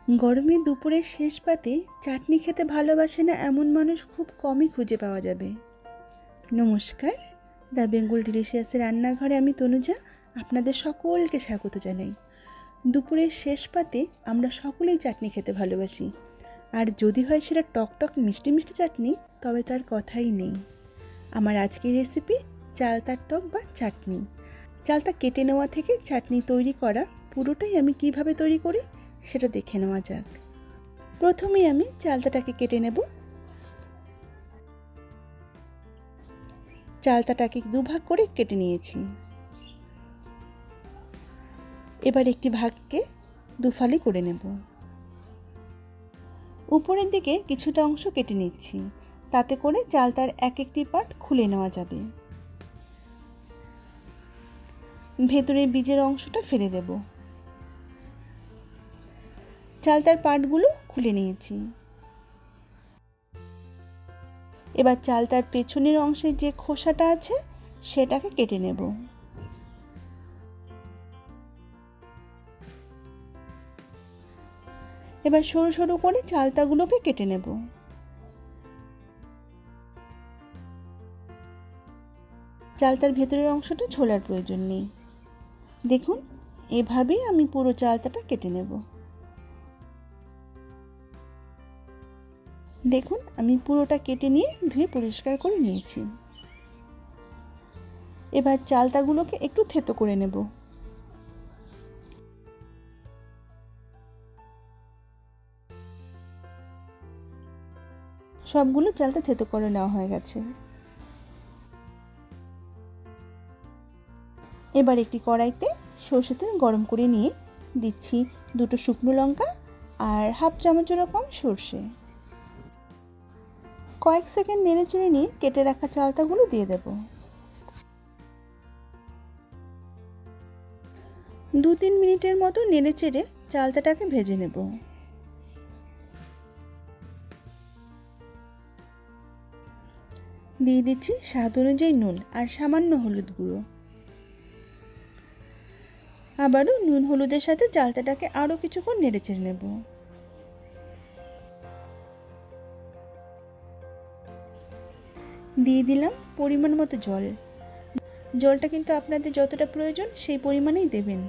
গরমে দুপুরের শেষ পাতে চাটনি খেতে ভালোবাসে না এমন মানুষ খুব কমই খুঁজে পাওয়া যাবে। নমস্কার, দ্য বেঙ্গল ডিলিশিয়াসের রান্নাঘরে আমি তনুজা আপনাদের সকলকে স্বাগত জানাই। দুপুরের শেষ পাতে আমরা সকলেই চাটনি খেতে ভালোবাসি, আর যদি হয় সেটা টকটক মিষ্টি মিষ্টি চাটনি, তবে তার কথাই নেই। আমার আজকের রেসিপি চালতার টক বা চাটনি। চালতা কেটে নেওয়া থেকে চাটনি তৈরি করা পুরোটাই আমি কিভাবে তৈরি করি সেটা দেখে নেওয়া যাক। প্রথমেই আমি চালতাটাকে কেটে নেব। চালতাটাকে দুভাগ করে কেটে নিয়েছি। এবার একটি ভাগকে দুফালি করে নেব। উপরের দিকে কিছুটা অংশ কেটে নিচ্ছি, তাতে করে চালতার এক একটি পার্ট খুলে নেওয়া যাবে। ভেতরের বীজের অংশটা ফেলে দেব। চালতার পার্টগুলো খুলে নিয়েছি। এবার চালতার পেছনের অংশে যে খোসাটা আছে সেটাকে কেটে নেব। এবার সরু সরু করে চালতাগুলোকে কেটে নেব। চালতার ভেতরের অংশটা ছোলার প্রয়োজন নেই। দেখুন, এভাবেই আমি পুরো চালতাটা কেটে নেব। দেখুন, আমি পুরোটা কেটে নিয়ে ধুয়ে পরিষ্কার করে নিয়েছি। এবার চালতাগুলোকে একটু থেতো করে নেব। সবগুলো চালতা থেতো করে নেওয়া হয়ে গেছে। এবার একটি কড়াইতে সরষের তেল গরম করে নিয়ে দিচ্ছি দুটো শুকনো লঙ্কা আর হাফ চামচেরও কম সর্ষে। কয়েক সেকেন্ড নেড়ে চেড়ে নিয়ে কেটে রাখা চালতাগুলো দিয়ে দেব। 2-3 মিনিটের মতো নেড়ে চেড়ে চালতাটাকে ভেজে নেব। দিয়ে দিচ্ছি স্বাদ অনুযায়ী নুন আর সামান্য হলুদ গুঁড়ো। আবারও নুন হলুদের সাথে চালতাটাকে আরও কিছুক্ষণ নেড়ে চেড়ে নেব। দিয়ে দিলাম পরিমাণ মতো জল। জলটা কিন্তু আপনাদের যতটা প্রয়োজন সেই পরিমাণেই দেবেন।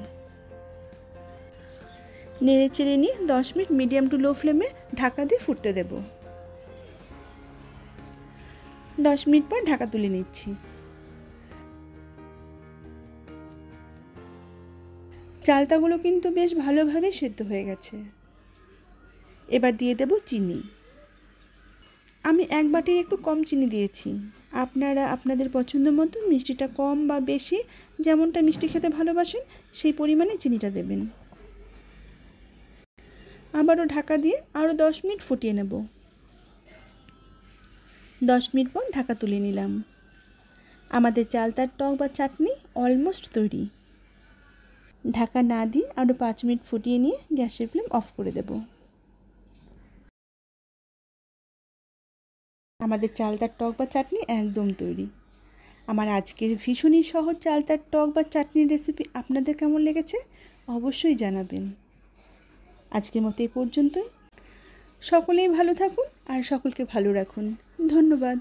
নেড়ে চেড়ে নিয়ে 10 মিনিট মিডিয়াম টু লো ফ্লেমে ঢাকা দিয়ে ফুটতে দেব। 10 মিনিট পর ঢাকা তুলে নিচ্ছি। চালতাগুলো কিন্তু বেশ ভালোভাবে সেদ্ধ হয়ে গেছে। এবার দিয়ে দেব চিনি। আমি 1 বাটির একটু কম চিনি দিয়েছি। আপনারা আপনাদের পছন্দ মতো মিষ্টিটা কম বা বেশি, যেমনটা মিষ্টি খেতে ভালোবাসেন সেই পরিমাণে চিনিটা দেবেন। আবারও ঢাকা দিয়ে আরও 10 মিনিট ফুটিয়ে নেব। 10 মিনিট পর ঢাকা তুলে নিলাম। আমাদের চালতার টক বা চাটনি অলমোস্ট তৈরি। ঢাকা না দিয়ে আরও 5 মিনিট ফুটিয়ে নিয়ে গ্যাসের ফ্লেম অফ করে দেব। আমাদের চালতার টক বা চাটনি একদম তৈরি। আমার আজকের ভীষণই সহজ চালতার টক বা চাটনির রেসিপি আপনাদের কেমন লেগেছে অবশ্যই জানাবেন। আজকের মতো এই পর্যন্তই। সকলেই ভালো থাকুন আর সকলকে ভালো রাখুন। ধন্যবাদ।